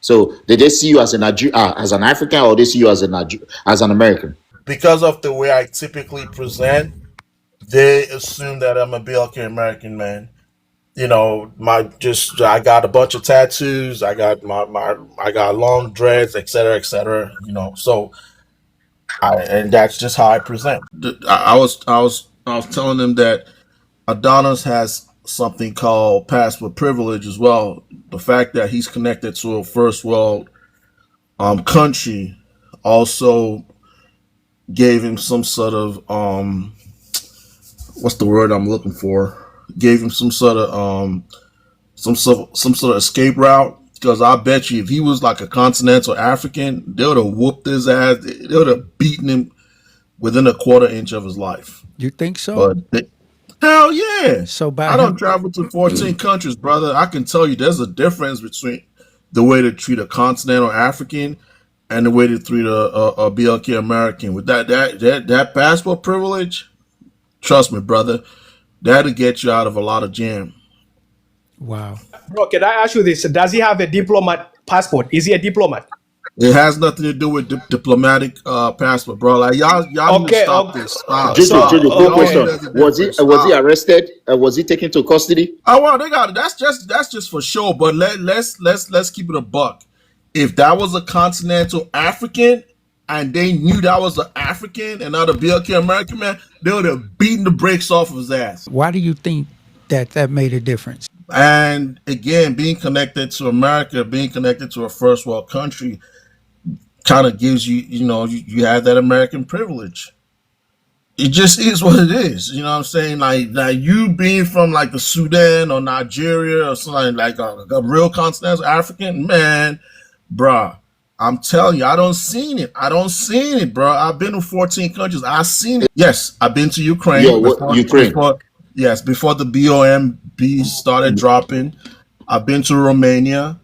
So did they see you as as an African, or they see you as as an American? Because of the way I typically present, they assume that I'm a BLK American man. My just I got a bunch of tattoos. I got I got long dreads, etc., etc. So and that's just how I present. I was telling them that Adonis has something called passport privilege as well. The fact that he's connected to a first world country also gave him some sort of what's the word I'm looking for? Gave him some sort of some sort of escape route. Because I bet you, if he was like a continental African, they would have whooped his ass. They would have beaten him within a quarter inch of his life. You think so? But hell yeah, So by I don't him, travel to 14 countries, brother. I can tell you, there's a difference between the way to treat a continental African and the way to treat a BLK American. With that passport privilege, trust me, brother, that'll get you out of a lot of jam. wow. Bro, can I ask you this? Does he have a diplomat passport? Is he a diplomat? It has nothing to do with diplomatic passport, bro. Like y'all need to Okay, stop okay. this. Stop, Jojo, stop. Jojo, quick Y'all Okay. question: there's a Was he difference. was he Stop. arrested? Was he taken to custody? Oh well, they got it. That's just for sure. But let's keep it a buck. If that was a continental African and they knew that was an African and not a BLK American man, they would have beaten the brakes off of his ass. Why do you think that made a difference? And again, being connected to America, being connected to a first world country, kind of gives you, you have that American privilege. It just is what it is. You know what I'm saying? Like you being from like the Sudan or Nigeria or something like a real continental African man, bruh. I'm telling you, I don't seen it. I don't seen it, bro. I've been to 14 countries. I seen it. Yes, I've been to Yeah, Ukraine what Ukraine? before the BOMB started dropping. I've been to Romania.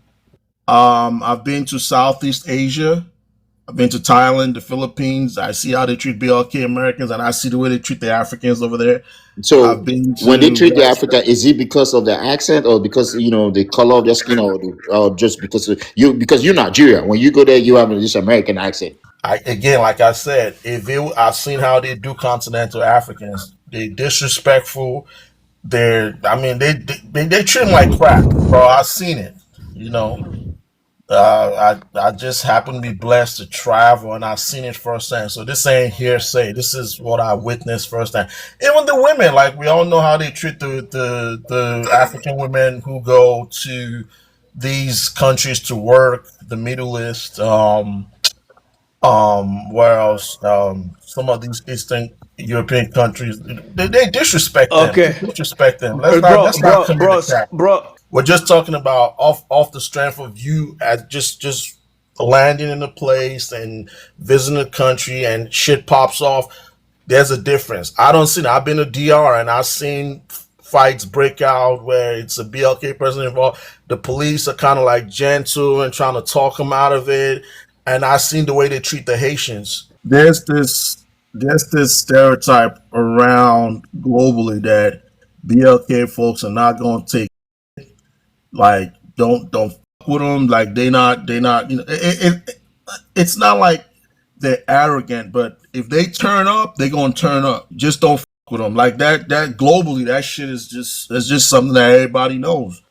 I've been to Southeast Asia. I've been to Thailand, the Philippines. I see how they treat BLK Americans, and I see the way they treat the Africans over there. I've So been when they to treat the West. Africa, is it because of the accent, or because the color of their skin, or just because because you're Nigeria? When you go there, you have this American accent. Again, like I said, I've seen how they do continental Africans. They disrespectful. I mean, they treat them like crap, bro. I've seen it. You know, I just happen to be blessed to travel, and I've seen it firsthand. So this ain't hearsay. This is what I witnessed firsthand. Even the women, like we all know how they treat the African women who go to these countries to work, the Middle East, where else? Some of these Eastern European countries, they disrespect them. They Okay. disrespect them. Bro, Let's not bro, commit a bro, crap. bro. We're just talking about off the strength of you as just landing in a place and visiting a country and shit pops off. There's a difference. I don't see that. I've been to DR and I've seen fights break out where it's a BLK person involved. The police are kind of like gentle and trying to talk them out of it. And I've seen the way they treat the Haitians. There's this stereotype around globally that BLK folks are not going to take, like, don't fuck with them, like they not it's not like they're arrogant, but if they turn up, they're gonna turn up. Just don't fuck with them like that globally. That shit is just, it's just something that everybody knows.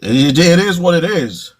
It is what it is.